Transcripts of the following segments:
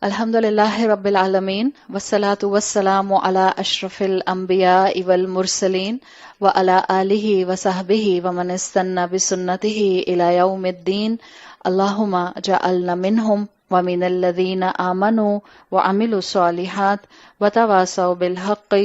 الحمدللہ رب العالمین والصلاة والسلام علی اشرف الانبیاء والمرسلین وعلی آلہ وصحبہ ومن استنى بسنتہ الی یوم الدین اللہم اجعلنا منہم ومن الذین آمنوا وعملوا الصالحات وتواصوا بالحق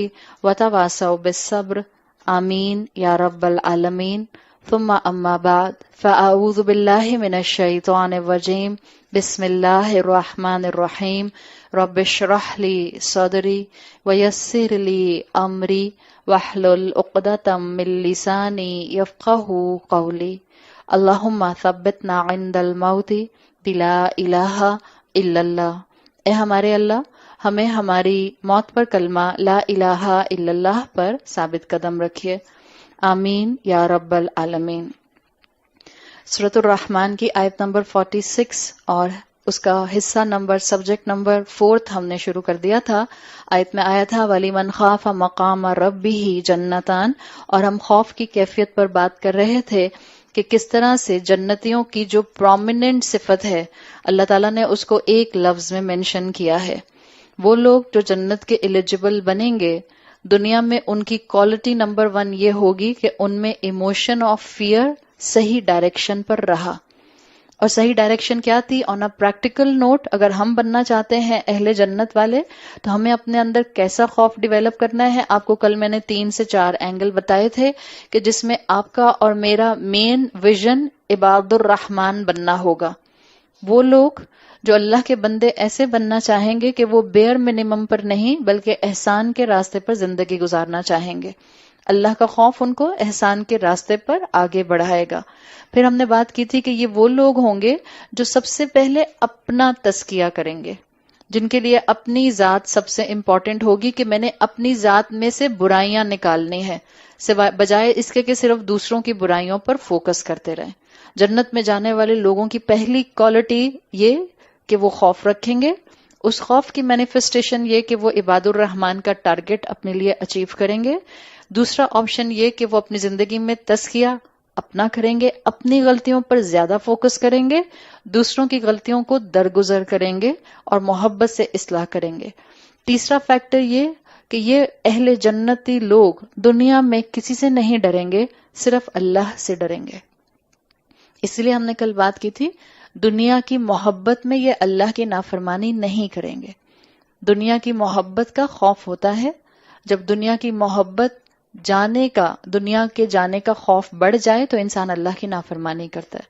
وتواصوا بالصبر آمین یا رب العالمین. ثم اما بعد فاعوذ باللہ من الشیطان الرجیم. بسم اللہ الرحمن الرحیم. رب اشرح لی صدری ویسر لی امری واحلل عقدۃ من لسانی یفقہوا قولی. اللہم ثبتنا عند الموت بلا الہ الا اللہ. اے ہمارے اللہ، ہمیں ہماری موت پر کلمہ لا الہ الا اللہ پر ثابت قدم رکھیے. آمین یا رب العالمین. سورۃ الرحمن کی آیت نمبر 46 اور اس کا حصہ نمبر سبجیکٹ نمبر 4 ہم نے شروع کر دیا تھا. آیت میں آیا تھا وَلِمَنْ خَافَ مَقَامَ رَبِّهِ جَنَّتَانِ، اور ہم خوف کی کیفیت پر بات کر رہے تھے کہ کس طرح سے جنتیوں کی جو پرومیننٹ صفت ہے اللہ تعالیٰ نے اس کو ایک لفظ میں مینشن کیا ہے. وہ لوگ جو جنت کے ایلیجبل بنیں گے، دنیا میں ان کی کوالٹی نمبر 1 یہ ہوگی کہ ان میں ایموشن آف فیئر صحیح ڈائریکشن پر رہا. اور صحیح ڈائریکشن کیا تھی؟ آن اے پریکٹیکل نوٹ، اگر ہم بننا چاہتے ہیں اہل جنت والے تو ہمیں اپنے اندر کیسا خوف ڈیولپ کرنا ہے. آپ کو کل میں نے 3 سے 4 اینگل بتائے تھے کہ جس میں آپ کا اور میرا مین ویژن عباد الرحمن بننا ہوگا. وہ لوگ جو اللہ کے بندے ایسے بننا چاہیں گے کہ وہ بیئر منیمم پر نہیں بلکہ احسان کے راستے پر زندگی گزارنا چاہیں گے. اللہ کا خوف ان کو احسان کے راستے پر آگے بڑھائے گا. پھر ہم نے بات کی تھی کہ یہ وہ لوگ ہوں گے جو سب سے پہلے اپنا تزکیہ کریں گے، جن کے لیے اپنی ذات سب سے امپورٹنٹ ہوگی کہ میں نے اپنی ذات میں سے برائیاں نکالنی ہیں، بجائے اس کے کہ صرف دوسروں کی برائیوں پر فوکس کرتے رہیں. جنت میں جانے والے لوگوں کی پہلی کوالٹی یہ کہ وہ خوف رکھیں گے. اس خوف کی مینیفیسٹیشن یہ کہ وہ عباد الرحمن کا ٹارگٹ اپنے لیے اچیو کریں گے. دوسرا آپشن یہ کہ وہ اپنی زندگی میں تزکیہ اپنا کریں گے، اپنی غلطیوں پر زیادہ فوکس کریں گے، دوسروں کی غلطیوں کو درگزر کریں گے اور محبت سے اصلاح کریں گے. تیسرا فیکٹر یہ کہ یہ اہل جنتی لوگ دنیا میں کسی سے نہیں ڈریں گے، صرف اللہ سے ڈریں گے. اس لیے ہم نے کل بات کی تھی دنیا کی محبت میں یہ اللہ کی نافرمانی نہیں کریں گے. دنیا کی محبت کا خوف ہوتا ہے جب دنیا کی محبت دنیا کے جانے کا خوف بڑھ جائے تو انسان اللہ کی نافرمانی کرتا ہے.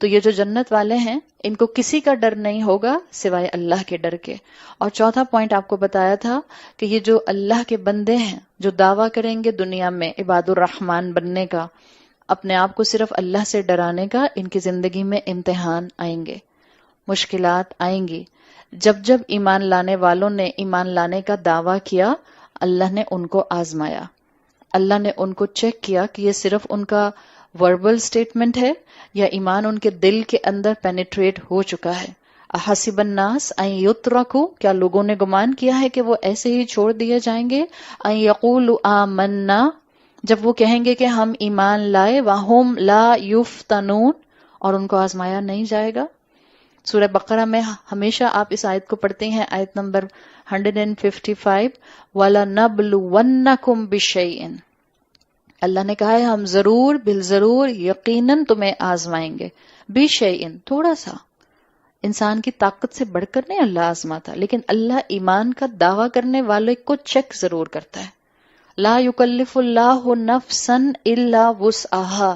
تو یہ جو جنت والے ہیں ان کو کسی کا ڈر نہیں ہوگا سوائے اللہ کے ڈر کے. اور چوتھا پوائنٹ آپ کو بتایا تھا کہ یہ جو اللہ کے بندے ہیں جو دعویٰ کریں گے دنیا میں عباد الرحمن بننے کا، اپنے آپ کو صرف اللہ سے ڈرانے کا، ان کی زندگی میں امتحان آئیں گے، مشکلات آئیں گی. جب جب ایمان لانے والوں نے ایمان لانے کا دعویٰ کیا، اللہ نے ان کو آزمایا. اللہ نے ان کو چیک کیا کہ یہ صرف ان کا وربل سٹیٹمنٹ ہے یا ایمان ان کے دل کے اندر پینیٹریٹ ہو چکا ہے. احسب الناس ان یترکوا، کیا لوگوں نے گمان کیا ہے کہ وہ ایسے ہی چھوڑ دیے جائیں گے؟ ان یقولوا آمنا، جب وہ کہیں گے کہ ہم ایمان لائے، وَهُمْ لَا يُفْتَنُونَ، اور ان کو آزمایا نہیں جائے گا. سورہ بقرہ میں ہمیشہ آپ اس آیت کو پڑھتے ہیں، آیت نمبر 155 وَلَنَبْلُوَنَّكُمْ بِشَيْءٍ. اللہ نے کہا ہے ہم ضرور بالضرور یقیناً تمہیں آزمائیں گے. بِشَيْءٍ، تھوڑا سا. انسان کی طاقت سے بڑھ کر نہیں اللہ آزماتا، لیکن اللہ ایمان کا دعویٰ کرنے والے کو چیک ضرور کرتا ہے. لا یکلف اللہ نفسا الا وسعها.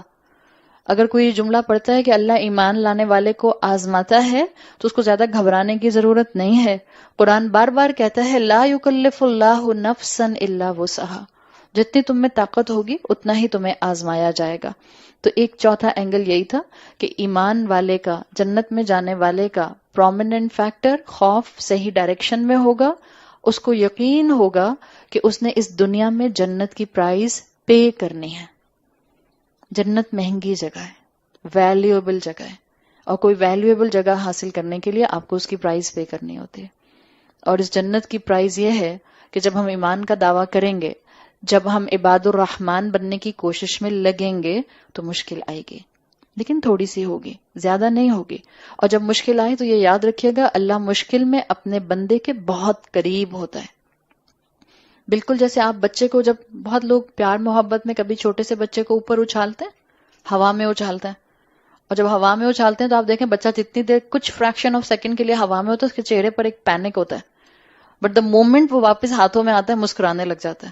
اگر کوئی یہ جملہ پڑھتا ہے کہ اللہ ایمان لانے والے کو آزماتا ہے تو اس کو زیادہ گھبرانے کی ضرورت نہیں ہے. قرآن بار بار کہتا ہے لا یکلف اللہ نفسا الا وسعها. جتنی تم میں طاقت ہوگی اتنا ہی تمہیں آزمایا جائے گا. تو ایک چوتھا اینگل یہی تھا کہ ایمان والے کا، جنت میں جانے والے کا پرومیننٹ فیکٹر خوف صحیح ڈائریکشن میں ہوگا. اس کو یقین ہوگا کہ اس نے اس دنیا میں جنت کی پرائز پے کرنی ہے. جنت مہنگی جگہ ہے، ویلیویبل جگہ ہے، اور کوئی ویلیویبل جگہ حاصل کرنے کے لیے آپ کو اس کی پرائز پے کرنی ہوتی ہے. اور اس جنت کی پرائز یہ ہے کہ جب ہم ایمان کا دعویٰ کریں گے، جب ہم عباد الرحمن بننے کی کوشش میں لگیں گے تو مشکل آئے گی. لیکن تھوڑی سی ہوگی، زیادہ نہیں ہوگی. اور جب مشکل آئے تو یہ یاد رکھیے گا، اللہ مشکل میں اپنے بندے کے بہت قریب ہوتا ہے. بالکل جیسے آپ بچے کو، جب بہت لوگ پیار محبت میں کبھی چھوٹے سے بچے کو اوپر اچھالتے ہیں، ہوا میں اچھالتے ہیں، اور جب ہوا میں اچھالتے ہیں تو آپ دیکھیں بچہ جتنی دیر، کچھ فریکشن آف سیکنڈ کے لیے ہوا میں ہوتا ہے، اس کے چہرے پر ایک پینک ہوتا ہے، بٹ دا مومنٹ وہ واپس ہاتھوں میں آتا ہے مسکرانے لگ جاتا ہے.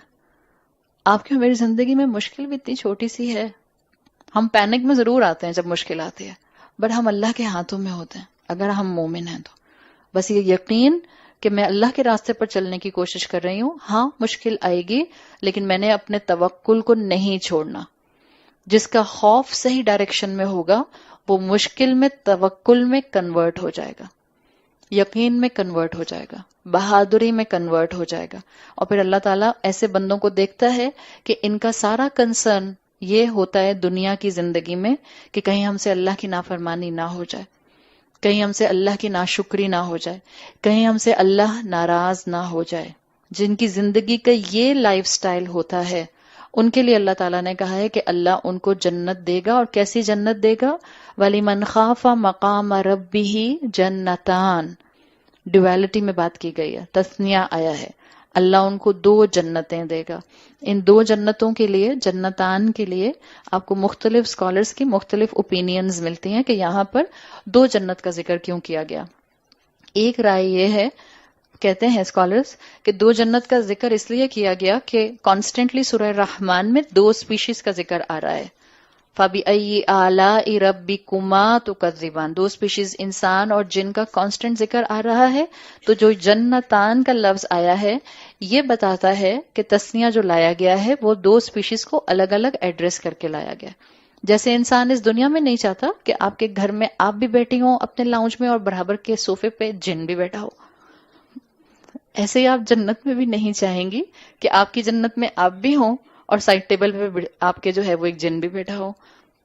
آپ کی میری زندگی میں مشکل بھی اتنی چھوٹی سی ہے، ہم پینک میں ضرور آتے ہیں جب مشکل آتی ہے، بٹ ہم اللہ کے ہاتھوں میں ہوتے ہیں اگر ہم مومن ہیں تو. بس یہ یقین کہ میں اللہ کے راستے پر چلنے کی کوشش کر رہی ہوں. ہاں مشکل آئے گی، لیکن میں نے اپنے توکل کو نہیں چھوڑنا. جس کا خوف صحیح ڈائریکشن میں ہوگا وہ مشکل میں توکل میں کنورٹ ہو جائے گا، یقین میں کنورٹ ہو جائے گا، بہادری میں کنورٹ ہو جائے گا. اور پھر اللہ تعالیٰ ایسے بندوں کو دیکھتا ہے کہ ان کا سارا کنسرن یہ ہوتا ہے دنیا کی زندگی میں کہ کہیں ہم سے اللہ کی نافرمانی نہ ہو جائے، کہیں ہم سے اللہ کی ناشکری نہ ہو جائے، کہیں ہم سے اللہ ناراض نہ ہو جائے. جن کی زندگی کا یہ لائف سٹائل ہوتا ہے ان کے لیے اللہ تعالیٰ نے کہا ہے کہ اللہ ان کو جنت دے گا. اور کیسی جنت دے گا؟ وَلِمَنْ خَافَ مَقَامَ رَبِّهِ جَنَّتَانِ. ڈویلٹی میں بات کی گئی ہے، تثنیہ آیا ہے. اللہ ان کو 2 جنتیں دے گا. ان 2 جنتوں کے لیے، جنتان کے لیے، آپ کو مختلف سکالرز کی مختلف اوپینینز ملتی ہیں کہ یہاں پر 2 جنت کا ذکر کیوں کیا گیا. ایک رائے یہ ہے، کہتے ہیں اسکالرز کہ 2 جنت کا ذکر اس لیے کیا گیا کہ کانسٹنٹلی سورہ رحمان میں 2 اسپیشیز کا ذکر آ رہا ہے. فَبِأَيِّ آلَاءِ رَبِّكُمَا تُكَذِّبَانِ. 2 اسپیشیز انسان اور جن کا کانسٹنٹ ذکر آ رہا ہے. تو جو جنتان کا لفظ آیا ہے یہ بتاتا ہے کہ تثنیہ جو لایا گیا ہے وہ 2 اسپیشیز کو الگ الگ ایڈریس کر کے لایا گیا. جیسے انسان اس دنیا میں نہیں چاہتا کہ آپ کے گھر میں آپ بھی بیٹھی ہوں اپنے لاؤنج میں اور برابر کے صوفے پہ جن بھی بیٹھا ہو، ایسے ہی آپ جنت میں بھی نہیں چاہیں گی کہ آپ کی جنت میں آپ بھی ہوں اور سائڈ ٹیبل پہ آپ کے جو ہے وہ ایک جن بھی بیٹھا ہو.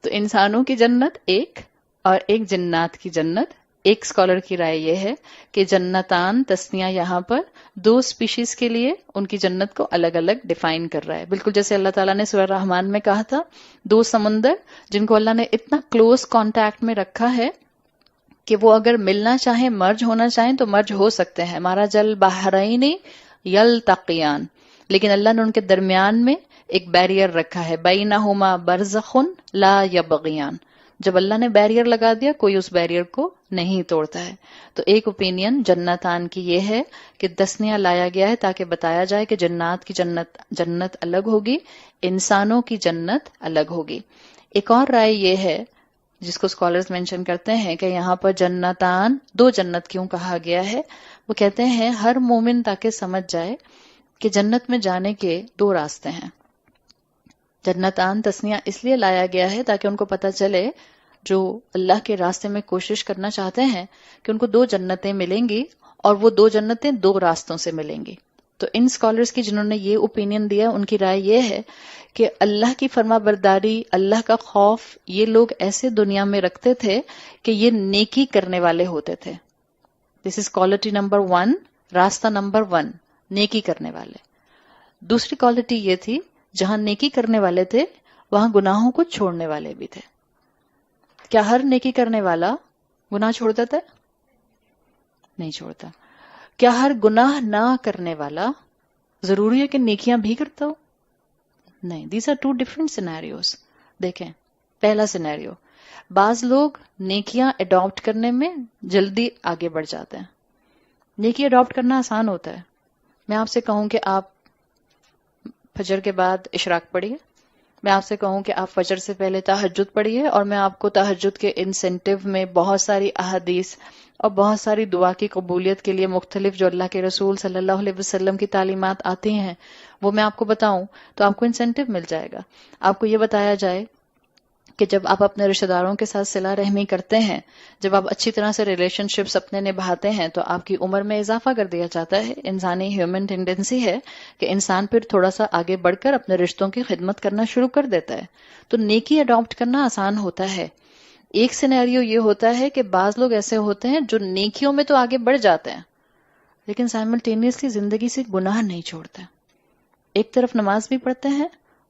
تو انسانوں کی جنت ایک اور ایک جنات کی جنت. ایک اسکالر کی رائے یہ ہے کہ جنتان تثنیہ یہاں پر 2 اسپیشیز کے لیے ان کی جنت کو الگ الگ ڈیفائن کر رہا ہے. بالکل جیسے اللہ تعالیٰ نے سورہ رحمان میں کہا تھا 2 سمندر جن کو اللہ نے اتنا کلوز کانٹیکٹ میں رکھا ہے کہ وہ اگر ملنا چاہیں، مرج ہونا چاہیں تو مرج ہو سکتے ہیں. مرج البحرین یلتقیان. لیکن اللہ نے ان کے درمیان میں ایک بیریئر رکھا ہے، بینہما برزخ لا یبغیان. جب اللہ نے بیریئر لگا دیا کوئی اس بیریئر کو نہیں توڑتا ہے. تو ایک اوپینین جنتان کی یہ ہے کہ تثنیہ لایا گیا ہے تاکہ بتایا جائے کہ جنات کی جنت الگ ہوگی، انسانوں کی جنت الگ ہوگی. ایک اور رائے یہ ہے جس کو اسکالرز مینشن کرتے ہیں کہ یہاں پر جنتان 2 جنت کیوں کہا گیا ہے. وہ کہتے ہیں ہر مومن تاکہ سمجھ جائے کہ جنت میں جانے کے 2 راستے ہیں. جنتان تثنیہ اس لیے لایا گیا ہے تاکہ ان کو پتہ چلے جو اللہ کے راستے میں کوشش کرنا چاہتے ہیں کہ ان کو 2 جنتیں ملیں گی اور وہ 2 جنتیں 2 راستوں سے ملیں گی. تو ان اسکالرز کی جنہوں نے یہ اوپینین دیا ان کی رائے یہ ہے کہ اللہ کی فرما برداری، اللہ کا خوف یہ لوگ ایسے دنیا میں رکھتے تھے کہ یہ نیکی کرنے والے ہوتے تھے. دس از کوالٹی نمبر 1، راستہ نمبر 1، نیکی کرنے والے. دوسری کوالٹی یہ تھی جہاں نیکی کرنے والے تھے وہاں گناہوں کو چھوڑنے والے بھی تھے. کیا ہر نیکی کرنے والا گناہ چھوڑ دیتا ہے؟ نہیں چھوڑتا. کیا ہر گناہ نہ کرنے والا ضروری ہے کہ نیکیاں بھی کرتا ہو؟ نہیں. These are 2 different scenarios. دیکھیں پہلا سینیریو، بعض لوگ نیکیاں اڈاپٹ کرنے میں جلدی آگے بڑھ جاتے ہیں. نیکی اڈاپٹ کرنا آسان ہوتا ہے. میں آپ سے کہوں کہ آپ فجر کے بعد اشراق پڑھیے، میں آپ سے کہوں کہ آپ فجر سے پہلے تہجد پڑھیے، اور میں آپ کو تہجد کے انسینٹیو میں بہت ساری احادیث اور بہت ساری دعا کی قبولیت کے لیے مختلف جو اللہ کے رسول صلی اللہ علیہ وسلم کی تعلیمات آتی ہیں وہ میں آپ کو بتاؤں تو آپ کو انسینٹیو مل جائے گا. آپ کو یہ بتایا جائے کہ جب آپ اپنے رشتہ داروں کے ساتھ صلہ رحمی کرتے ہیں، جب آپ اچھی طرح سے ریلیشن شپس اپنے نبھاتے ہیں تو آپ کی عمر میں اضافہ کر دیا جاتا ہے. انسانی ہیومن ٹینڈنسی ہے کہ انسان پھر تھوڑا سا آگے بڑھ کر اپنے رشتوں کی خدمت کرنا شروع کر دیتا ہے. تو نیکی اڈاپٹ کرنا آسان ہوتا ہے. ایک سینیریو یہ ہوتا ہے کہ بعض لوگ ایسے ہوتے ہیں جو نیکیوں میں تو آگے بڑھ جاتے ہیں لیکن سائملٹینیسلی زندگی سے گناہ نہیں چھوڑتے. ایک طرف نماز بھی پڑھتے ہیں،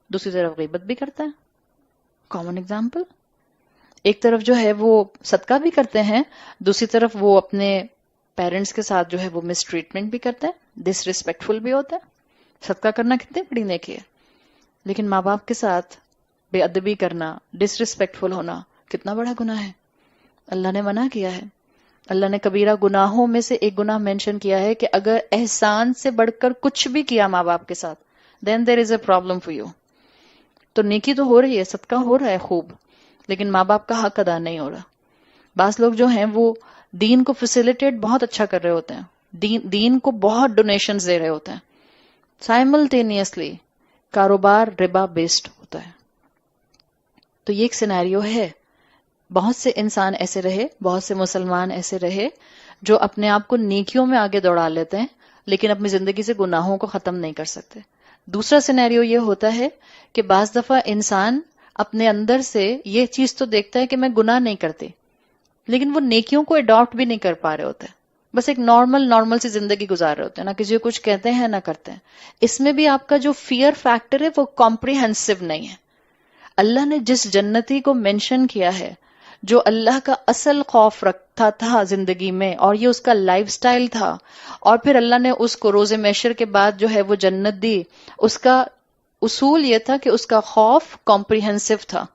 دوسری طرف غیبت بھی کرتے ہیں. کامن ایگزامپل، ایک طرف جو ہے وہ صدقہ بھی کرتے ہیں، دوسری طرف وہ اپنے پیرنٹس کے ساتھ جو ہے وہ مس ٹریٹمنٹ بھی کرتے ہیں، ڈس ریسپیکٹفل بھی ہوتا ہے۔ صدقہ کرنا کتنی بڑی نیکی ہے، لیکن ماں باپ کے ساتھ بے ادبی کرنا، ڈس ریسپیکٹفل ہونا کتنا بڑا گناہ ہے، اللہ نے منع کیا ہے۔ اللہ نے کبیرہ گناہوں میں سے ایک گناہ مینشن کیا ہے کہ اگر احسان سے بڑھ کر کچھ بھی کیا ماں باپ کے ساتھ then there is a problem for you۔ تو نیکی تو ہو رہی ہے، صدقہ ہو رہا ہے خوب، لیکن ماں باپ کا حق ادا نہیں ہو رہا۔ بعض لوگ جو ہیں وہ دین کو فیسیلیٹیٹ بہت اچھا کر رہے ہوتے ہیں، دین کو بہت ڈونیشنز دے رہے ہوتے ہیں، سائملٹینیسلی کاروبار ربا بیسڈ ہوتا ہے۔ تو یہ ایک سینیریو ہے، بہت سے انسان ایسے رہے، بہت سے مسلمان ایسے رہے جو اپنے آپ کو نیکیوں میں آگے دوڑا لیتے ہیں لیکن اپنی زندگی سے گناہوں کو ختم نہیں کر سکتے۔ دوسرا سینیریو یہ ہوتا ہے کہ بعض دفعہ انسان اپنے اندر سے یہ چیز تو دیکھتا ہے کہ میں گناہ نہیں کرتی، لیکن وہ نیکیوں کو اڈاپٹ بھی نہیں کر پا رہے ہوتے، بس ایک نارمل سی زندگی گزار رہے ہوتے ہیں، نہ کسی کو کچھ کہتے ہیں نہ کرتے ہیں۔ اس میں بھی آپ کا جو فیئر فیکٹر ہے وہ کمپریہنسو نہیں ہے۔ اللہ نے جس جنتی کو مینشن کیا ہے جو اللہ کا اصل خوف رکھتا تھا زندگی میں، اور یہ اس کا لائف سٹائل تھا، اور پھر اللہ نے اس کو روز محشر کے بعد جو ہے وہ جنت دی، اس کا اصول یہ تھا کہ اس کا خوف کمپریہنسو تھا۔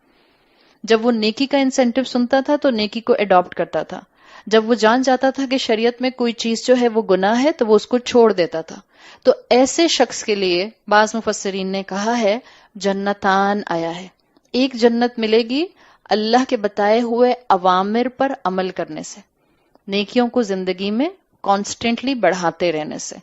جب وہ نیکی کا انسینٹیو سنتا تھا تو نیکی کو اڈاپٹ کرتا تھا، جب وہ جان جاتا تھا کہ شریعت میں کوئی چیز جو ہے وہ گناہ ہے تو وہ اس کو چھوڑ دیتا تھا۔ تو ایسے شخص کے لیے بعض مفسرین نے کہا ہے جنتان آیا ہے، ایک جنت ملے گی اللہ کے بتائے ہوئے اوامر پر عمل کرنے سے، نیکیوں کو زندگی میں کانسٹنٹلی بڑھاتے رہنے سے،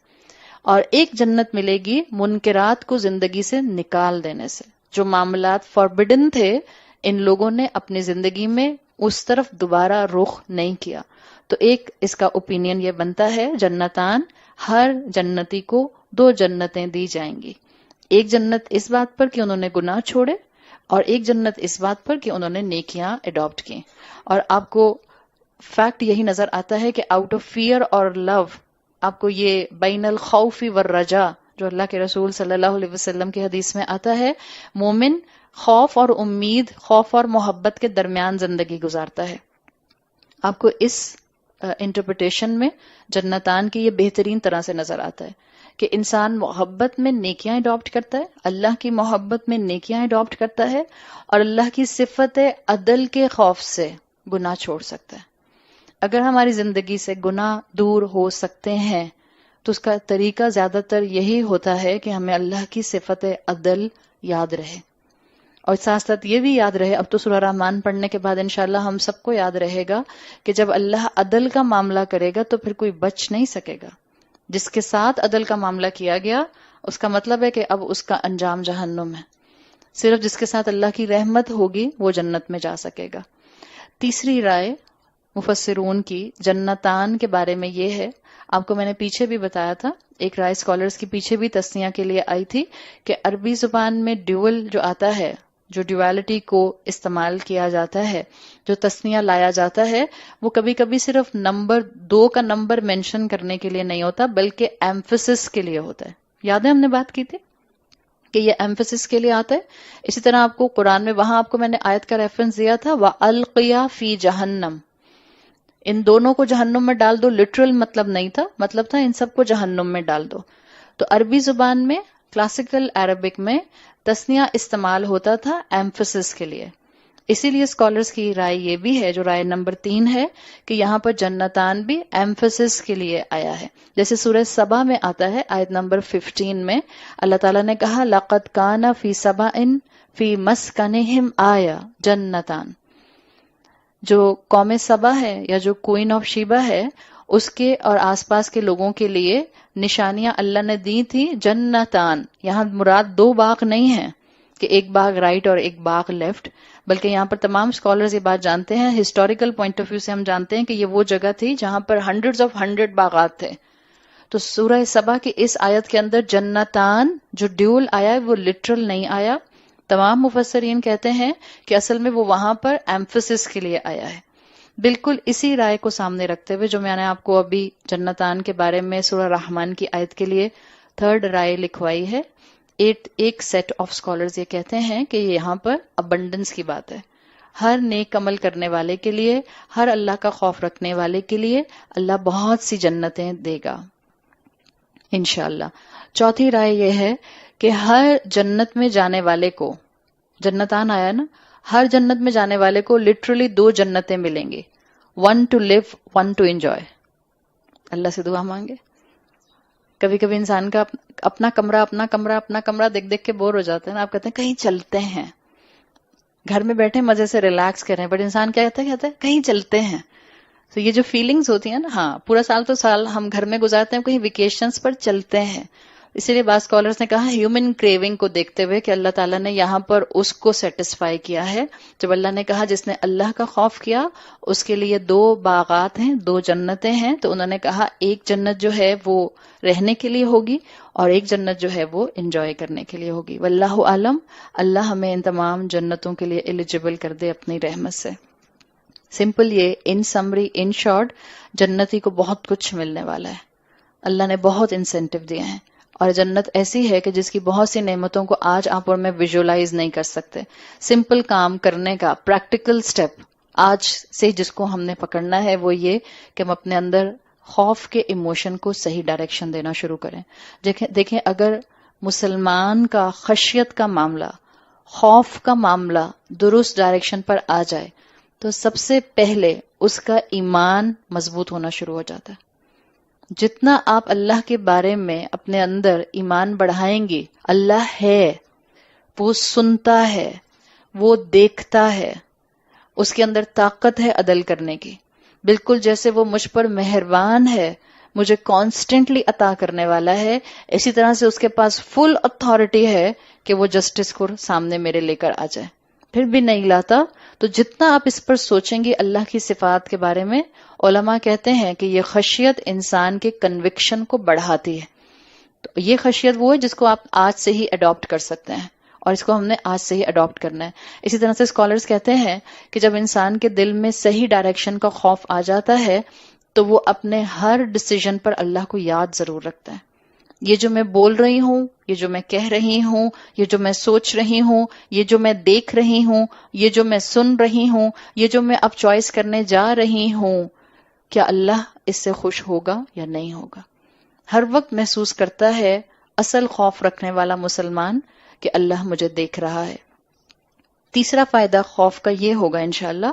اور ایک جنت ملے گی منکرات کو زندگی سے نکال دینے سے۔ جو معاملات فاربڈن تھے ان لوگوں نے اپنی زندگی میں اس طرف دوبارہ رخ نہیں کیا۔ تو ایک اس کا اوپینین یہ بنتا ہے جنتان، ہر جنتی کو 2 جنتیں دی جائیں گی، ایک جنت اس بات پر کہ انہوں نے گناہ چھوڑے، اور ایک جنت اس بات پر کہ انہوں نے نیکیاں اڈاپٹ کی۔ اور آپ کو فیکٹ یہی نظر آتا ہے کہ آؤٹ آف فیئر اور لو آپ کو یہ بین الخوف والرجا جو اللہ کے رسول صلی اللہ علیہ وسلم کی حدیث میں آتا ہے، مومن خوف اور امید، خوف اور محبت کے درمیان زندگی گزارتا ہے۔ آپ کو اس انٹرپریٹیشن میں جنتان کی یہ بہترین طرح سے نظر آتا ہے کہ انسان محبت میں نیکیاں اڈاپٹ کرتا ہے، اللہ کی محبت میں نیکیاں اڈاپٹ کرتا ہے، اور اللہ کی صفت عدل کے خوف سے گناہ چھوڑ سکتا ہے۔ اگر ہماری زندگی سے گناہ دور ہو سکتے ہیں تو اس کا طریقہ زیادہ تر یہی ہوتا ہے کہ ہمیں اللہ کی صفت عدل یاد رہے، اور ساتھ ساتھ یہ بھی یاد رہے، اب تو سورہ رحمان پڑھنے کے بعد انشاءاللہ ہم سب کو یاد رہے گا کہ جب اللہ عدل کا معاملہ کرے گا تو پھر کوئی بچ نہیں سکے گا۔ جس کے ساتھ عدل کا معاملہ کیا گیا اس کا مطلب ہے کہ اب اس کا انجام جہنم ہے، صرف جس کے ساتھ اللہ کی رحمت ہوگی وہ جنت میں جا سکے گا۔ تیسری رائے مفسرون کی جنتان کے بارے میں یہ ہے، آپ کو میں نے پیچھے بھی بتایا تھا، ایک رائے اسکالرز کی پیچھے بھی تسنیہ کے لیے آئی تھی کہ عربی زبان میں ڈیول جو آتا ہے، جو ڈیوالٹی کو استعمال کیا جاتا ہے، جو تسنیہ لایا جاتا ہے، وہ کبھی کبھی صرف نمبر 2 کا نمبر مینشن کرنے کے لیے نہیں ہوتا بلکہ ایمفسس کے لیے ہوتا ہے۔ یاد ہے ہم نے بات کی تھی کہ یہ ایمفسس کے لیے آتا ہے۔ اسی طرح آپ کو قرآن میں وہاں آپ کو میں نے آیت کا ریفرنس دیا تھا وَأَلْقِيَا فِي جَهَنَّمَ، ان دونوں کو جہنم میں ڈال دو، لٹرل مطلب نہیں تھا، مطلب تھا ان سب کو جہنم میں ڈال دو۔ تو عربی زبان میں کلاسیکل عربک میں تسنیہ استعمال ہوتا تھا ایمفسس کے لیے، اسی لیے اسکالرز کی رائے یہ بھی ہے، جو رائے نمبر 3 ہے، کہ یہاں پر جنتان بھی ایمفسس کے لیے آیا ہے۔ جیسے سورہ سبا میں آتا ہے آیت نمبر 15 میں اللہ تعالیٰ نے کہا لَقَدْ كَانَ فِي سَبَإٍ فِي مَسْكَنِهِمْ آیَةٌ جنتان، جو قوم سبا ہے یا جو کوئن آف شیبا ہے اس کے اور آس پاس کے لوگوں کے لیے نشانیاں اللہ نے دی تھی جنتان۔ یہاں مراد 2 باغ نہیں ہیں کہ ایک باغ رائٹ اور ایک باغ لیفٹ، بلکہ یہاں پر تمام اسکالرز یہ بات جانتے ہیں، ہسٹوریکل پوائنٹ آف ویو سے ہم جانتے ہیں کہ یہ وہ جگہ تھی جہاں پر ہنڈریڈز آف 100 باغات تھے۔ تو سورہ سبا کی اس آیت کے اندر جنتان جو ڈیول آیا ہے وہ لٹرل نہیں آیا، تمام مفسرین کہتے ہیں کہ اصل میں وہ وہاں پر ایمفسس کے لیے آیا ہے۔ بالکل اسی رائے کو سامنے رکھتے ہوئے جو میں نے آپ کو ابھی جنتان کے بارے میں سورہ رحمان کی آیت کے لیے 3rd رائے لکھوائی ہے، ایک سیٹ آف اسکالرز یہ کہتے ہیں کہ یہاں پر ابنڈنس کی بات ہے، ہر نیک عمل کرنے والے کے لیے، ہر اللہ کا خوف رکھنے والے کے لیے اللہ بہت سی جنتیں دے گا انشاءاللہ۔ چوتھی رائے یہ ہے کہ ہر جنت میں جانے والے کو، جنتان آیا نا، ہر جنت میں جانے والے کو لٹرلی 2 جنتیں ملیں گی، 1 to live 1 to enjoy۔ اللہ سے دعا مانگے۔ کبھی کبھی انسان کا اپنا کمرہ دیکھ دیکھ کے بور ہو جاتا ہے نا، آپ کہتے ہیں کہیں چلتے ہیں، گھر میں بیٹھے مزے سے ریلیکس کریں، بٹ انسان کیا کہتا ہے کہیں چلتے ہیں۔ تو یہ جو فیلنگز ہوتی ہیں نا، ہاں پورا سال تو سال ہم گھر میں گزارتے ہیں، کہیں ویکیشنز پر چلتے ہیں۔ اسی لیے بعض اسکالرس نے کہا ہیومن کریونگ کو دیکھتے ہوئے کہ اللہ تعالیٰ نے یہاں پر اس کو سیٹسفائی کیا ہے، جب اللہ نے کہا جس نے اللہ کا خوف کیا اس کے لیے 2 باغات ہیں، 2 جنتیں ہیں، تو انہوں نے کہا ایک جنت جو ہے وہ رہنے کے لیے ہوگی اور ایک جنت جو ہے وہ انجوائے کرنے کے لیے ہوگی۔ واللہ عالم، اللہ ہمیں ان تمام جنتوں کے لیے ایلیجبل کر دے اپنی رحمت سے۔ سمپل یہ ان سمری ان شارٹ، جنتی کو بہت کچھ ملنے والا ہے، اللہ نے بہت انسینٹیو دیے ہیں، اور جنت ایسی ہے کہ جس کی بہت سی نعمتوں کو آج آپ اور میں ویژولائز نہیں کر سکتے۔ سمپل کام کرنے کا پریکٹیکل سٹیپ آج سے جس کو ہم نے پکڑنا ہے وہ یہ کہ ہم اپنے اندر خوف کے ایموشن کو صحیح ڈائریکشن دینا شروع کریں۔ دیکھیں اگر مسلمان کا خشیت کا معاملہ، خوف کا معاملہ درست ڈائریکشن پر آ جائے تو سب سے پہلے اس کا ایمان مضبوط ہونا شروع ہو جاتا ہے۔ جتنا آپ اللہ کے بارے میں اپنے اندر ایمان بڑھائیں گے، اللہ ہے، وہ سنتا ہے، وہ دیکھتا ہے، اس کے اندر طاقت ہے عدل کرنے کی، بالکل جیسے وہ مجھ پر مہربان ہے، مجھے کانسٹنٹلی عطا کرنے والا ہے، اسی طرح سے اس کے پاس فل اتھارٹی ہے کہ وہ جسٹس کو سامنے میرے لے کر آ جائے۔ پھر بھی نہیں لاتا تو جتنا آپ اس پر سوچیں گے اللہ کی صفات کے بارے میں، علماء کہتے ہیں کہ یہ خشیت انسان کے کنوکشن کو بڑھاتی ہے۔ تو یہ خشیت وہ ہے جس کو آپ آج سے ہی اڈاپٹ کر سکتے ہیں، اور اس کو ہم نے آج سے ہی اڈاپٹ کرنا ہے۔ اسی طرح سے اسکالرز کہتے ہیں کہ جب انسان کے دل میں صحیح ڈائریکشن کا خوف آ جاتا ہے تو وہ اپنے ہر ڈیسیژن پر اللہ کو یاد ضرور رکھتا ہے۔ یہ جو میں بول رہی ہوں، یہ جو میں کہہ رہی ہوں، یہ جو میں سوچ رہی ہوں، یہ جو میں دیکھ رہی ہوں، یہ جو میں سن رہی ہوں، یہ جو میں اب چوائس کرنے جا رہی ہوں، کیا اللہ اس سے خوش ہوگا یا نہیں ہوگا؟ ہر وقت محسوس کرتا ہے اصل خوف رکھنے والا مسلمان کہ اللہ مجھے دیکھ رہا ہے۔ تیسرا فائدہ خوف کا یہ ہوگا انشاءاللہ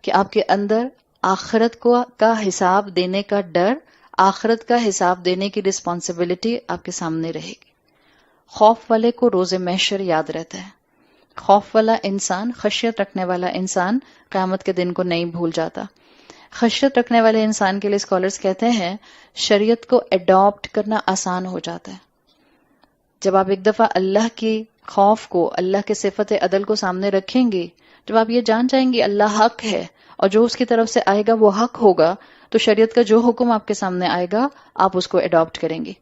کہ آپ کے اندر آخرت کا حساب دینے کا ڈر، آخرت کا حساب دینے کی رسپانسبلٹی آپ کے سامنے رہے گی۔ خوف والے کو روز محشر یاد رہتا ہے۔ خوف والا انسان، خشیت رکھنے والا انسان قیامت کے دن کو نہیں بھول جاتا۔ خشیت رکھنے والے انسان کے لیے اسکالرز کہتے ہیں شریعت کو اڈاپٹ کرنا آسان ہو جاتا ہے۔ جب آپ ایک دفعہ اللہ کی خوف کو، اللہ کے صفت عدل کو سامنے رکھیں گے، جب آپ یہ جان جائیں گے اللہ حق ہے اور جو اس کی طرف سے آئے گا وہ حق ہوگا، تو شریعت کا جو حکم آپ کے سامنے آئے گا آپ اس کو اڈاپٹ کریں گے۔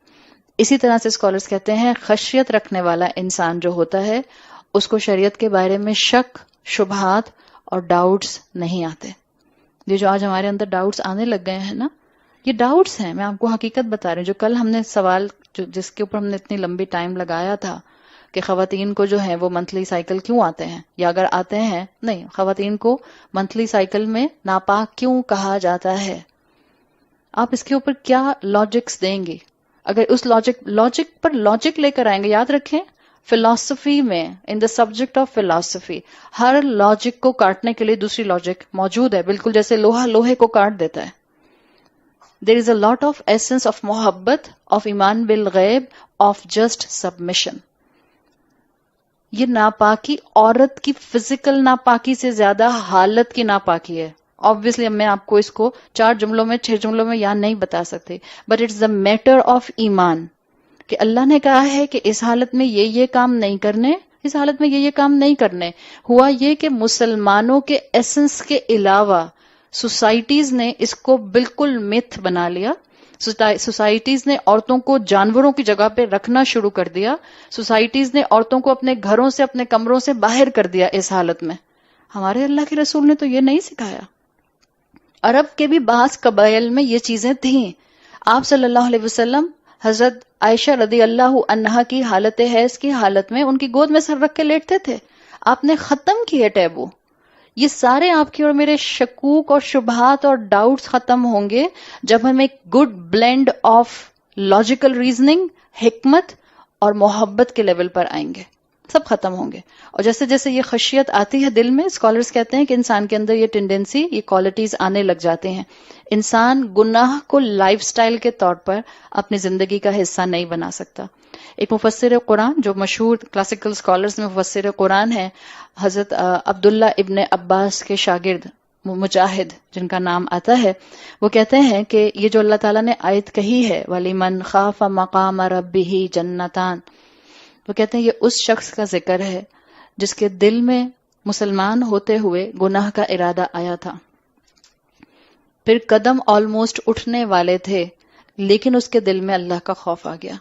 اسی طرح سے اسکالرز کہتے ہیں خشیت رکھنے والا انسان جو ہوتا ہے اس کو شریعت کے بارے میں شک، شبہات اور ڈاؤٹس نہیں آتے۔ یہ جو آج ہمارے اندر ڈاؤٹس آنے لگ گئے ہیں نا، یہ ڈاؤٹس ہیں، میں آپ کو حقیقت بتا رہی ہوں۔ جو کل ہم نے سوال جس کے اوپر ہم نے اتنی لمبی ٹائم لگایا تھا کہ خواتین کو جو ہے وہ منتھلی سائیکل کیوں آتے ہیں، یا اگر آتے ہیں نہیں، خواتین کو منتھلی سائیکل میں ناپاک کیوں کہا جاتا ہے، آپ اس کے اوپر کیا لاجکس دیں گے؟ اگر اس لاجک پر لاجک لے کر آئیں گے، یاد رکھیں فلسفی میں، ان دا سبجیکٹ آف فلسفی، ہر لاجک کو کاٹنے کے لیے دوسری لاجک موجود ہے، بالکل جیسے لوہا لوہے کو کاٹ دیتا ہے۔ There is a lot of essence of محبت، of ایمان بالغیب، of just submission۔ یہ ناپاکی عورت کی فزیکل ناپاکی سے زیادہ حالت کی ناپاکی ہے۔ Obviously میں آپ کو اس کو 4 جملوں میں 6 جملوں میں یاد نہیں بتا سکتے، but it's the matter of ایمان، کہ اللہ نے کہا ہے کہ اس حالت میں یہ کام نہیں کرنے، اس حالت میں یہ کام نہیں کرنے۔ ہوا یہ کہ مسلمانوں کے ایسنس کے علاوہ سوسائٹیز نے اس کو بالکل میتھ بنا لیا۔ سوسائٹیز نے عورتوں کو جانوروں کی جگہ پہ رکھنا شروع کر دیا۔ سوسائٹیز نے عورتوں کو اپنے گھروں سے، اپنے کمروں سے باہر کر دیا اس حالت میں۔ ہمارے اللہ کے رسول نے تو یہ نہیں سکھایا۔ عرب کے بھی بعض قبائل میں یہ چیزیں تھیں۔ آپ صلی اللہ علیہ وسلم حضرت عائشہ رضی اللہ عنہا کی حالت حیض کی حالت میں ان کی گود میں سر رکھ کے لیٹتے تھے۔ آپ نے ختم کیے ٹیبو۔ یہ سارے آپ کے اور میرے شکوک اور شبہات اور ڈاؤٹس ختم ہوں گے جب ہم ایک good blend of logical reasoning, حکمت اور محبت کے لیول پر آئیں گے. سب ختم ہوں گے. اور جیسے جیسے یہ خشیت آتی ہے دل میں، اسکالرز کہتے ہیں کہ انسان کے اندر یہ ٹینڈنسی، یہ کوالٹیز آنے لگ جاتے ہیں. انسان گناہ کو لائف سٹائل کے طور پر اپنی زندگی کا حصہ نہیں بنا سکتا. ایک مفسر قرآن جو مشہور کلاسیکل اسکالرز میں مفسر قرآن ہے، حضرت عبداللہ ابن عباس کے شاگرد مجاہد جن کا نام آتا ہے، وہ کہتے ہیں کہ یہ جو اللہ تعالیٰ نے آیت کہی ہے وَلِمَنْ خَافَ مَقَامَ رَبِّهِ جَنَّتَانِ، وہ کہتے ہیں یہ اس شخص کا ذکر ہے جس کے دل میں مسلمان ہوتے ہوئے گناہ کا ارادہ آیا تھا، پھر قدم آلموسٹ اٹھنے والے تھے، لیکن اس کے دل میں اللہ کا خوف آ گیا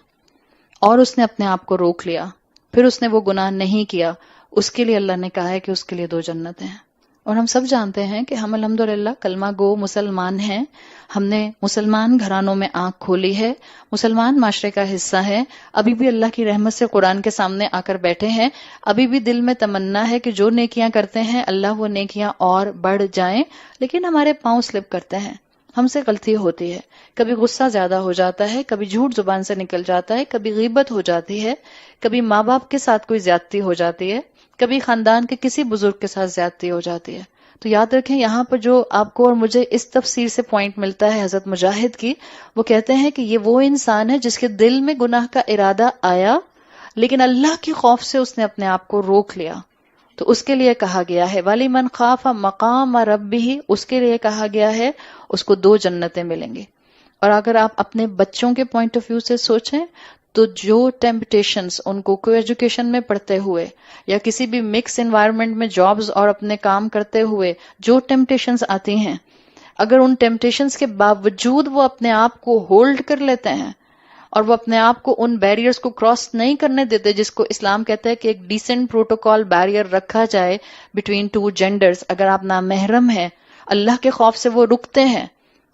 اور اس نے اپنے آپ کو روک لیا، پھر اس نے وہ گناہ نہیں کیا. اس کے لیے اللہ نے کہا ہے کہ اس کے لیے 2 جنتیں ہیں. اور ہم سب جانتے ہیں کہ ہم الحمدللہ کلمہ گو مسلمان ہیں، ہم نے مسلمان گھرانوں میں آنکھ کھولی ہے، مسلمان معاشرے کا حصہ ہے، ابھی بھی اللہ کی رحمت سے قرآن کے سامنے آ کر بیٹھے ہیں، ابھی بھی دل میں تمنا ہے کہ جو نیکیاں کرتے ہیں اللہ وہ نیکیاں اور بڑھ جائیں، لیکن ہمارے پاؤں سلپ کرتے ہیں، ہم سے غلطی ہوتی ہے، کبھی غصہ زیادہ ہو جاتا ہے، کبھی جھوٹ زبان سے نکل جاتا ہے، کبھی غیبت ہو جاتی ہے، کبھی ماں باپ کے ساتھ کوئی زیادتی ہو جاتی ہے، کبھی خاندان کے کسی بزرگ کے ساتھ زیادتی ہو جاتی ہے. تو یاد رکھیں یہاں پر جو آپ کو اور مجھے اس تفسیر سے پوائنٹ ملتا ہے حضرت مجاہد کی، وہ کہتے ہیں کہ یہ وہ انسان ہے جس کے دل میں گناہ کا ارادہ آیا لیکن اللہ کے خوف سے اس نے اپنے آپ کو روک لیا. تو اس کے لیے کہا گیا ہے وَلِمَنْ خَافَ مَقَامَ رَبِّهِ، اس کے لیے کہا گیا ہے اس کو 2 جنتیں ملیں گی. اور اگر آپ اپنے بچوں کے پوائنٹ آف ویو سے سوچیں تو جو ٹیمپٹیشنز ان کو کوئی ایجوکیشن میں پڑھتے ہوئے یا کسی بھی مکس انوائرمنٹ میں جابز اور اپنے کام کرتے ہوئے جو ٹیمپٹیشنز آتی ہیں، اگر ان ٹیمپٹیشنز کے باوجود وہ اپنے آپ کو ہولڈ کر لیتے ہیں اور وہ اپنے آپ کو ان بیریئرز کو کراس نہیں کرنے دیتے جس کو اسلام کہتا ہے کہ ایک ڈیسنٹ پروٹوکول بیریئر رکھا جائے بٹوین 2 جینڈرز، اگر آپ نامحرم ہیں اللہ کے خوف سے وہ رکتے ہیں.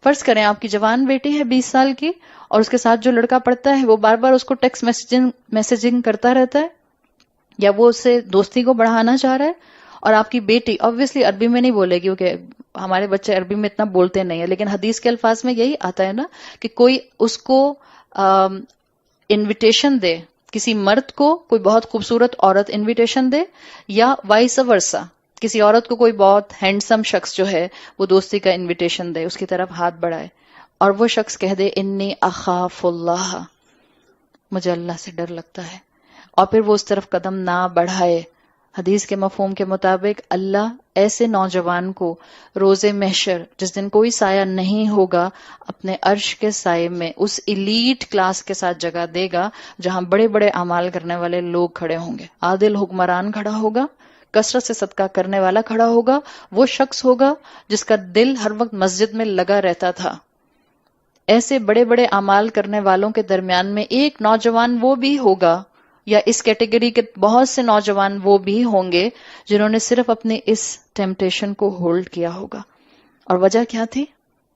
فرض کریں آپ کی جوان بیٹی ہے 20 سال کی اور اس کے ساتھ جو لڑکا پڑھتا ہے وہ بار بار اس کو ٹیکسٹ میسجنگ کرتا رہتا ہے یا وہ اس سے دوستی کو بڑھانا چاہ رہا ہے، اور آپ کی بیٹی obviously عربی میں نہیں بولے گی کیونکہ ہمارے بچے عربی میں اتنا بولتے نہیں ہیں، لیکن حدیث کے الفاظ میں یہی آتا ہے نا کہ کوئی اس کو انویٹیشن دے، کسی مرد کو کوئی بہت خوبصورت عورت انویٹیشن دے یا وائس ورسا، کسی عورت کو کوئی بہت ہینڈسم شخص جو ہے وہ دوستی کا انویٹیشن دے، اس کی طرف ہاتھ بڑھائے اور وہ شخص کہہ دے انی اخاف اللہ، مجھے اللہ سے ڈر لگتا ہے، اور پھر وہ اس طرف قدم نہ بڑھائے. حدیث کے مفہوم کے مطابق اللہ ایسے نوجوان کو روز محشر جس دن کوئی سایہ نہیں ہوگا اپنے عرش کے سائے میں اس ایلیٹ کلاس کے ساتھ جگہ دے گا جہاں بڑے بڑے اعمال کرنے والے لوگ کھڑے ہوں گے. عادل حکمران کھڑا ہوگا، کثرت سے صدقہ کرنے والا کھڑا ہوگا، وہ شخص ہوگا جس کا دل ہر وقت مسجد میں لگا رہتا تھا. ایسے بڑے بڑے اعمال کرنے والوں کے درمیان میں ایک نوجوان وہ بھی ہوگا، یا اس کیٹیگری کے بہت سے نوجوان وہ بھی ہوں گے جنہوں نے صرف اپنے اس ٹیمپٹیشن کو ہولڈ کیا ہوگا. اور وجہ کیا تھی؟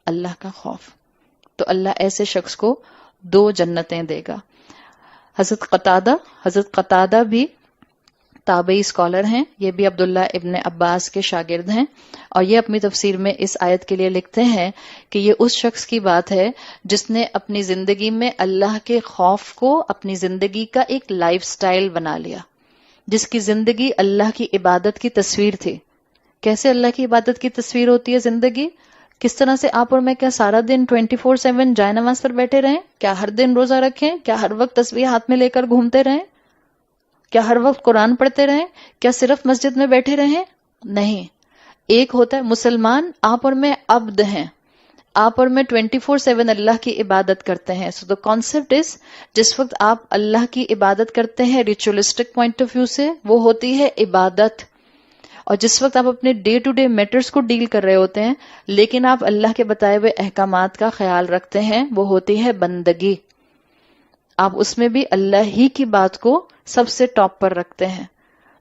اللہ کا خوف. تو اللہ ایسے شخص کو 2 جنتیں دے گا. حضرت قتادہ بھی تابعی اسکالر ہیں، یہ بھی عبداللہ ابن عباس کے شاگرد ہیں، اور یہ اپنی تفسیر میں اس آیت کے لیے لکھتے ہیں کہ یہ اس شخص کی بات ہے جس نے اپنی زندگی میں اللہ کے خوف کو اپنی زندگی کا ایک لائف سٹائل بنا لیا، جس کی زندگی اللہ کی عبادت کی تصویر تھی. کیسے اللہ کی عبادت کی تصویر ہوتی ہے زندگی؟ کس طرح سے آپ اور میں کیا سارا دن 24/7 جائے نماز پر بیٹھے رہیں؟ کیا ہر دن روزہ رکھیں؟ کیا ہر وقت تسبیح ہاتھ میں لے کر گھومتے رہیں؟ کیا ہر وقت قرآن پڑھتے رہیں؟ کیا صرف مسجد میں بیٹھے رہیں؟ نہیں. ایک ہوتا ہے مسلمان، آپ اور میں عبد ہیں، آپ اور میں 24/7 اللہ کی عبادت کرتے ہیں. سو the concept is جس وقت آپ اللہ کی عبادت کرتے ہیں ریچولسٹک پوائنٹ آف ویو سے وہ ہوتی ہے عبادت، اور جس وقت آپ اپنے ڈے ٹو ڈے میٹرز کو ڈیل کر رہے ہوتے ہیں لیکن آپ اللہ کے بتائے ہوئے احکامات کا خیال رکھتے ہیں وہ ہوتی ہے بندگی. آپ اس میں بھی اللہ ہی کی بات کو سب سے ٹاپ پر رکھتے ہیں.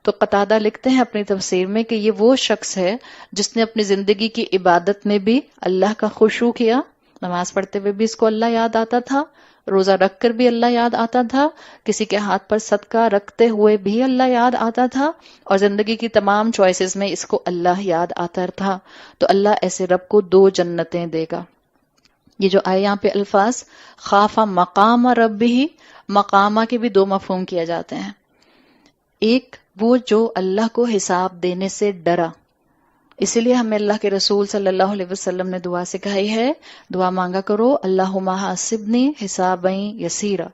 تو قتادہ لکھتے ہیں اپنی تفسیر میں کہ یہ وہ شخص ہے جس نے اپنی زندگی کی عبادت میں بھی اللہ کا خشوع کیا، نماز پڑھتے ہوئے بھی اس کو اللہ یاد آتا تھا، روزہ رکھ کر بھی اللہ یاد آتا تھا، کسی کے ہاتھ پر صدقہ رکھتے ہوئے بھی اللہ یاد آتا تھا، اور زندگی کی تمام چوائسز میں اس کو اللہ یاد آتا تھا. تو اللہ ایسے رب کو 2 جنتیں دے گا. یہ جو آئے یہاں پہ الفاظ خاف مقام ربہ، مقامہ کے بھی 2 مفہوم کیے جاتے ہیں. ایک وہ جو اللہ کو حساب دینے سے ڈرا، اسی لیے ہمیں اللہ کے رسول صلی اللہ علیہ وسلم نے دعا سکھائی ہے، دعا مانگا کرو اللہم حاسبنی حسابا یسیرا.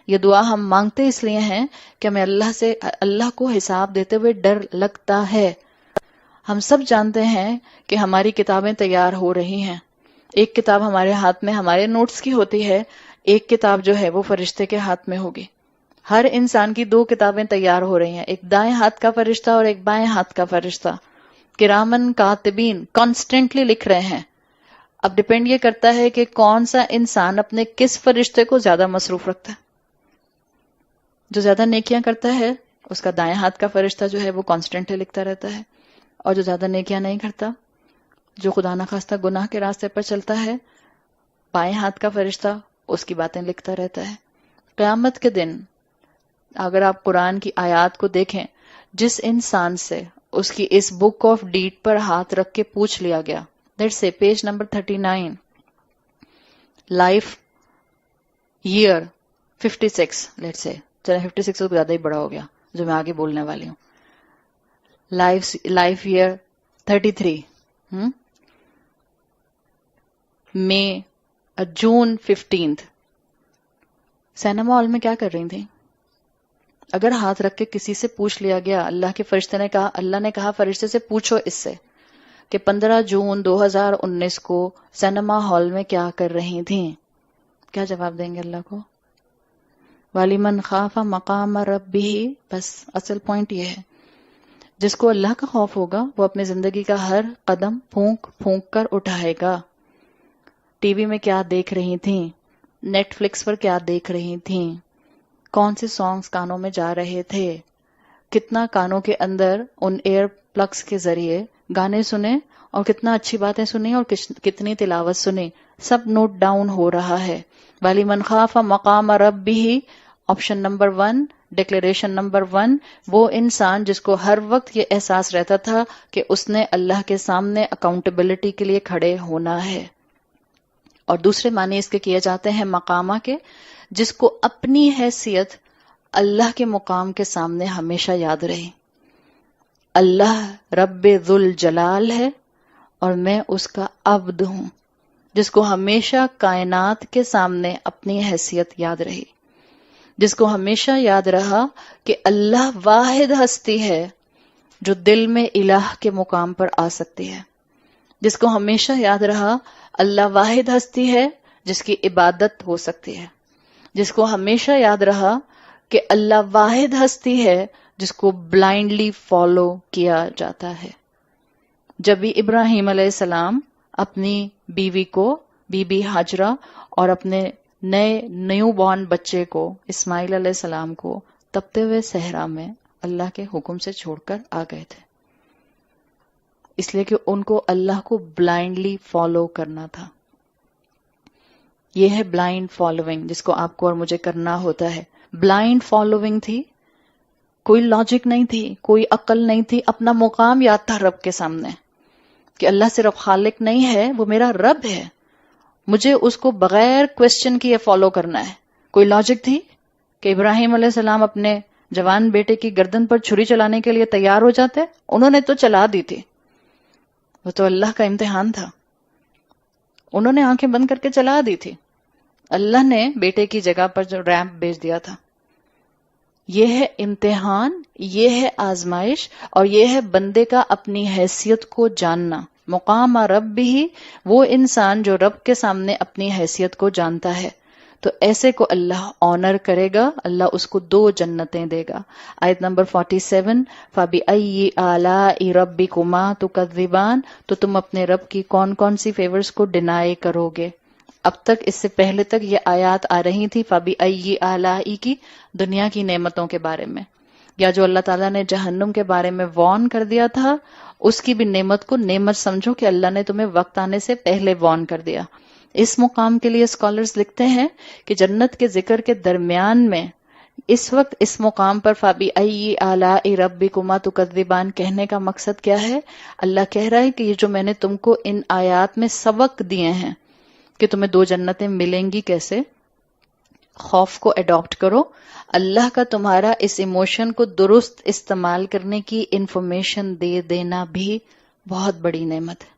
یہ دعا ہم مانگتے اس لیے ہیں کہ ہمیں اللہ کو حساب دیتے ہوئے ڈر لگتا ہے. ہم سب جانتے ہیں کہ ہماری کتابیں تیار ہو رہی ہیں. ایک کتاب ہمارے ہاتھ میں ہمارے نوٹس کی ہوتی ہے، ایک کتاب جو ہے وہ فرشتے کے ہاتھ میں ہوگی. ہر انسان کی 2 کتابیں تیار ہو رہی ہیں، ایک دائیں ہاتھ کا فرشتہ اور ایک بائیں ہاتھ کا فرشتہ. کرامن کاتبین کانسٹنٹلی لکھ رہے ہیں. اب ڈپینڈ یہ کرتا ہے کہ کون سا انسان اپنے کس فرشتے کو زیادہ مصروف رکھتا ہے. جو زیادہ نیکیاں کرتا ہے اس کا دائیں ہاتھ کا فرشتہ جو ہے وہ کانسٹنٹلی لکھتا رہتا ہے، اور جو زیادہ نیکیاں نہیں کرتا، جو خدا نخواستہ گناہ کے راستے پر چلتا ہے، بائیں ہاتھ کا فرشتہ اس کی باتیں لکھتا رہتا ہے. قیامت کے دن اگر آپ قرآن کی آیات کو دیکھیں، جس انسان سے اس کی اس بک آف ڈیڈ پر ہاتھ رکھ کے پوچھ لیا گیا، لیٹس سے page number 39، life year 56، let's سے چلے 56 تو زیادہ ہی بڑا ہو گیا جو میں آگے بولنے والی ہوں، لائف ایئر 33، جون 15، سینما ہال میں کیا کر رہی تھی؟ اگر ہاتھ رکھ کے کسی سے پوچھ لیا گیا، اللہ نے کہا فرشتے سے پوچھو اس سے کہ 15 جون 2019 کو سینما ہال میں کیا کر رہی تھیں، کیا جواب دیں گے اللہ کو؟ وَلِمَنْ خَافَ مَقَامَ رَبِّهِ. بس اصل پوائنٹ یہ ہے، جس کو اللہ کا خوف ہوگا وہ اپنی زندگی کا ہر قدم پھونک پھونک کر اٹھائے گا. ٹی وی میں کیا دیکھ رہی تھیں، نیٹ فلکس پر کیا دیکھ رہی تھیں، کون سے سانگز کانوں میں جا رہے تھے، کتنا کانوں کے اندر ان ایئر پلگس کے ذریعے گانے سنے اور کتنا اچھی باتیں سنی اور کتنی تلاوت سنی، سب نوٹ ڈاؤن ہو رہا ہے. وَلِمَنْ خَافَ مَقَامَ رَبِّهِ، آپشن نمبر 1، ڈکلیریشن نمبر 1، وہ انسان جس کو ہر وقت یہ احساس رہتا تھا کہ اس نے اللہ کے سامنے اکاؤنٹیبلٹی کے لیے کھڑے ہونا ہے. اور دوسرے معنی اس کے کیے جاتے ہیں مقامہ کے، جس کو اپنی حیثیت اللہ کے مقام کے سامنے ہمیشہ یاد رہے. اللہ رب ذوالجلال ہے اور میں اس کا عبد ہوں، جس کو ہمیشہ کائنات کے سامنے اپنی حیثیت یاد رہی، جس کو ہمیشہ یاد رہا کہ اللہ واحد ہستی ہے جو دل میں الہ کے مقام پر آ سکتی ہے، جس کو ہمیشہ یاد رہا اللہ واحد ہستی ہے جس کی عبادت ہو سکتی ہے، جس کو ہمیشہ یاد رہا کہ اللہ واحد ہستی ہے جس کو بلائنڈلی فالو کیا جاتا ہے. جب بھی ابراہیم علیہ السلام اپنی بیوی کو، بی بی ہاجرہ، اور اپنے نیو بورن بچے کو اسماعیل علیہ السلام کو تپتے ہوئے صحرا میں اللہ کے حکم سے چھوڑ کر آ گئے تھے، اس لیے کہ ان کو اللہ کو بلائنڈلی فالو کرنا تھا. یہ ہے بلائنڈ فالوئنگ جس کو آپ کو اور مجھے کرنا ہوتا ہے. بلائنڈ فالوئنگ تھی، کوئی لاجک نہیں تھی، کوئی عقل نہیں تھی، اپنا مقام یاد تھا رب کے سامنے کہ اللہ صرف خالق نہیں ہے، وہ میرا رب ہے، مجھے اس کو بغیر کوسچن کیے فالو کرنا ہے. کوئی لاجک تھی کہ ابراہیم علیہ السلام اپنے جوان بیٹے کی گردن پر چھری چلانے کے لیے تیار ہو جاتے؟ انہوں نے تو چلا دی تھی، وہ تو اللہ کا امتحان تھا، انہوں نے آنکھیں بند کر کے چلا دی تھی، اللہ نے بیٹے کی جگہ پر جو ریمپ بھیج دیا تھا. یہ ہے امتحان، یہ ہے آزمائش، اور یہ ہے بندے کا اپنی حیثیت کو جاننا. مقام رب بھی وہ انسان جو رب کے سامنے اپنی حیثیت کو جانتا ہے، تو ایسے کو اللہ آنر کرے گا، اللہ اس کو 2 جنتیں دے گا. آیت نمبر 47، فَبِأَيِّ آلَاءِ رَبِّكُمَا تُكَذِّبَانِ، تو تم اپنے رب کی کون کون سی فیورز کو ڈینائی کرو گے. اب تک اس سے پہلے تک یہ آیات آ رہی تھی فَبِأَيِّ آلَاءِ کی، دنیا کی نعمتوں کے بارے میں، یا جو اللہ تعالیٰ نے جہنم کے بارے میں وارن کر دیا تھا، اس کی بھی نعمت کو نعمت سمجھو کہ اللہ نے تمہیں وقت آنے سے پہلے وارن کر دیا. اس مقام کے لیے اسکالرز لکھتے ہیں کہ جنت کے ذکر کے درمیان میں اس وقت اس مقام پر فَبِأَيِّ آلَاءِ رَبِّكُمَا تُكَذِّبَانِ کہنے کا مقصد کیا ہے؟ اللہ کہہ رہا ہے کہ یہ جو میں نے تم کو ان آیات میں سبق دیے ہیں کہ تمہیں 2 جنتیں ملیں گی کیسے، خوف کو اڈاپٹ کرو. اللہ کا تمہارا اس ایموشن کو درست استعمال کرنے کی انفارمیشن دے دینا بھی بہت بڑی نعمت ہے.